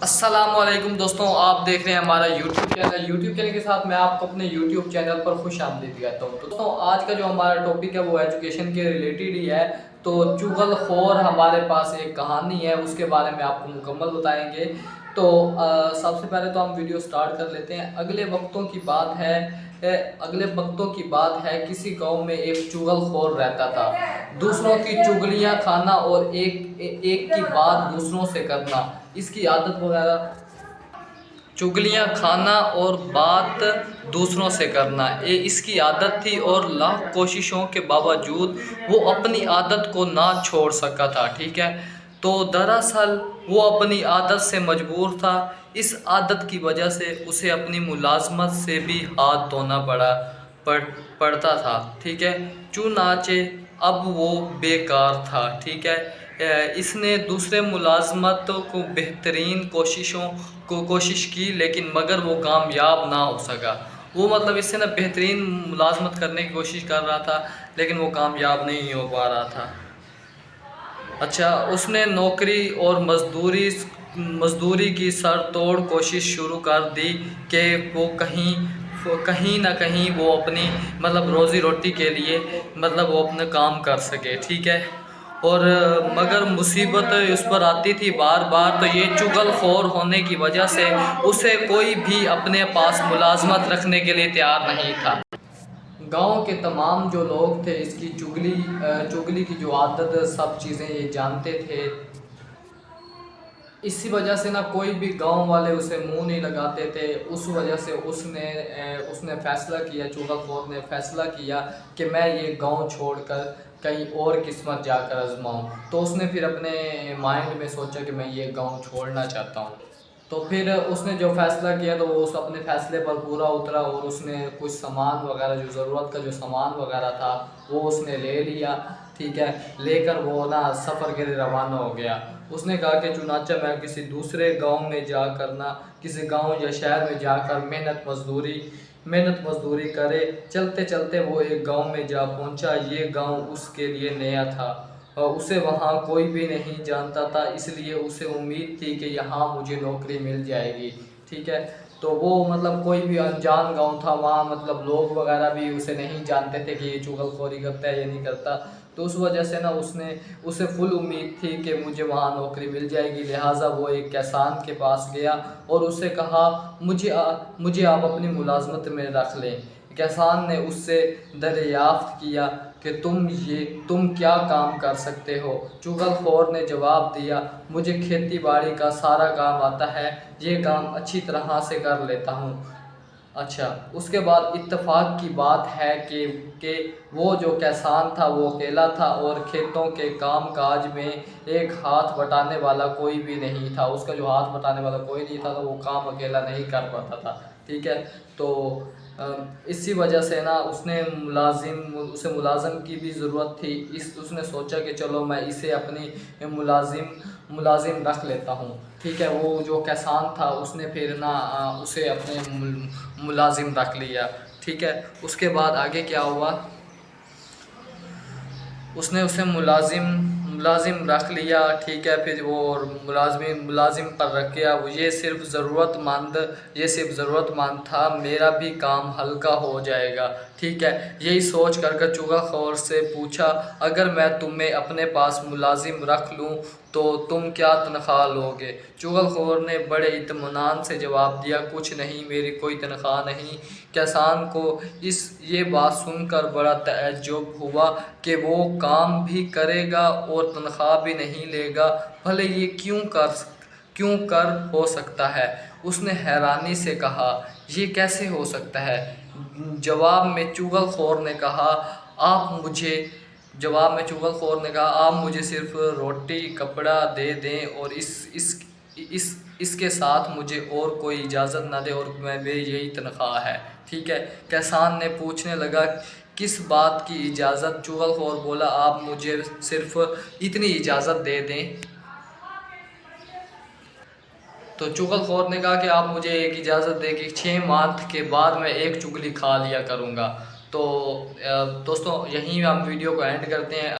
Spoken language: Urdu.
السلام علیکم دوستوں، آپ دیکھ رہے ہیں ہمارا یوٹیوب چینل کے ساتھ میں آپ کو اپنے یوٹیوب چینل پر خوش آمدید کہتا ہوں۔ تو دوستوں، آج کا جو ہمارا ٹاپک ہے وہ ایجوکیشن کے ریلیٹڈ ہی ہے۔ تو چغل خور ہمارے پاس ایک کہانی ہے، اس کے بارے میں آپ کو مکمل بتائیں گے۔ تو سب سے پہلے تو ہم ویڈیو سٹارٹ کر لیتے ہیں۔ اگلے وقتوں کی بات ہے کسی گاؤں میں ایک چغل خور رہتا تھا، دوسروں کی چگلیاں کھانا اور ایک کی بات دوسروں سے کرنا اس کی عادت وغیرہ چگلیاں کھانا اور بات دوسروں سے کرنا اس کی عادت تھی، اور لاکھ کوششوں کے باوجود وہ اپنی عادت کو نہ چھوڑ سکا تھا۔ ٹھیک ہے، تو دراصل وہ اپنی عادت سے مجبور تھا۔ اس عادت کی وجہ سے اسے اپنی ملازمت سے بھی ہاتھ دھونا پڑتا تھا۔ ٹھیک ہے، چنانچہ اب وہ بیکار تھا۔ ٹھیک ہے، اس نے دوسرے ملازمت کو بہترین کوشش کی، لیکن مگر وہ کامیاب نہ ہو سکا۔ وہ اس سے بہترین ملازمت کرنے کی کوشش کر رہا تھا، لیکن وہ کامیاب نہیں ہو پا رہا تھا۔ اچھا، اس نے نوکری اور مزدوری کی سر توڑ کوشش شروع کر دی کہ وہ کہیں نہ کہیں وہ اپنی روزی روٹی کے لیے وہ اپنا کام کر سکے۔ ٹھیک ہے، اور مگر مصیبت اس پر آتی تھی بار بار۔ تو یہ چغل خور ہونے کی وجہ سے اسے کوئی بھی اپنے پاس ملازمت رکھنے کے لیے تیار نہیں تھا۔ گاؤں کے تمام جو لوگ تھے اس کی چگلی کی جو عادت سب چیزیں یہ جانتے تھے۔ اسی وجہ سے کوئی بھی گاؤں والے اسے منہ نہیں لگاتے تھے۔ اس وجہ سے اس نے فیصلہ کیا، چغل خور نے فیصلہ کیا کہ میں یہ گاؤں چھوڑ کر کہیں اور قسمت جا کر آزماؤں۔ تو اس نے پھر اپنے مائنڈ میں سوچا کہ میں یہ گاؤں چھوڑنا چاہتا ہوں۔ تو پھر اس نے جو فیصلہ کیا تو وہ اپنے فیصلے پر پورا اترا، اور اس نے کچھ سامان وغیرہ جو ضرورت کا جو سامان وغیرہ تھا وہ اس نے لے لیا۔ ٹھیک ہے، لے کر وہ سفر کے لیے روانہ ہو گیا۔ اس نے کہا کہ چنانچہ میں کسی دوسرے گاؤں میں جا کر کسی گاؤں یا شہر میں جا کر محنت مزدوری کرے۔ چلتے چلتے وہ ایک گاؤں میں جا پہنچا۔ یہ گاؤں اس کے لیے نیا تھا اور اسے وہاں کوئی بھی نہیں جانتا تھا، اس لیے اسے امید تھی کہ یہاں مجھے نوکری مل جائے گی۔ ٹھیک ہے، تو وہ کوئی بھی انجان گاؤں تھا، وہاں لوگ وغیرہ بھی اسے نہیں جانتے تھے کہ یہ چغل خوری کرتا ہے یا نہیں کرتا۔ تو اس وجہ سے اسے فل امید تھی کہ مجھے وہاں نوکری مل جائے گی۔ لہٰذا وہ ایک کسان کے پاس گیا اور اسے کہا مجھے آپ اپنی ملازمت میں رکھ لیں۔ کسان نے اس سے دریافت کیا کہ تم کیا کام کر سکتے ہو؟ چغل خور نے جواب دیا، مجھے کھیتی باڑی کا سارا کام آتا ہے، یہ کام اچھی طرح سے کر لیتا ہوں۔ اچھا، اس کے بعد اتفاق کی بات ہے کہ وہ جو کسان تھا وہ اکیلا تھا، اور کھیتوں کے کام کاج میں ایک ہاتھ بٹانے والا کوئی بھی نہیں تھا۔ اس کا جو ہاتھ بٹانے والا کوئی نہیں تھا تو وہ کام اکیلا نہیں کر پاتا تھا۔ ٹھیک ہے، تو اسی وجہ سے اسے ملازم کی بھی ضرورت تھی۔ اس نے سوچا کہ چلو میں اسے اپنی ملازم رکھ لیتا ہوں۔ ٹھیک ہے، وہ جو کسان تھا اس نے پھر اسے اپنے ملازم رکھ لیا۔ ٹھیک ہے، اس کے بعد آگے کیا ہوا؟ اس نے اسے ملازم رکھ لیا۔ ٹھیک ہے، پھر وہ ملازم پر رکھ گیا۔ یہ صرف ضرورت مند تھا، میرا بھی کام ہلکا ہو جائے گا۔ ٹھیک ہے، یہی سوچ کر چغل خور سے پوچھا، اگر میں تمہیں اپنے پاس ملازم رکھ لوں تو تم کیا تنخواہ لوگے؟ چغل خور نے بڑے اطمینان سے جواب دیا، کچھ نہیں، میری کوئی تنخواہ نہیں۔ کسان کو یہ بات سن کر بڑا تعجب ہوا کہ وہ کام بھی کرے گا اور تنخواہ بھی نہیں لے گا، بھلے یہ کیوں کر ہو سکتا ہے؟ اس نے حیرانی سے کہا، یہ کیسے ہو سکتا ہے؟ جواب میں چغل خور نے کہا آپ مجھے صرف روٹی کپڑا دے دیں اور اس کے ساتھ مجھے اور کوئی اجازت نہ دیں، اور میری یہی تنخواہ ہے۔ ٹھیک ہے، کسان نے پوچھنے لگا، کس بات کی اجازت؟ چغل خور بولا، آپ مجھے صرف اتنی اجازت دے دیں۔ تو چغل خور نے کہا کہ آپ مجھے ایک اجازت دے کہ 6 ماہ کے بعد میں ایک چگلی کھا لیا کروں گا۔ تو دوستوں، یہیں ہم ویڈیو کو اینڈ کرتے ہیں۔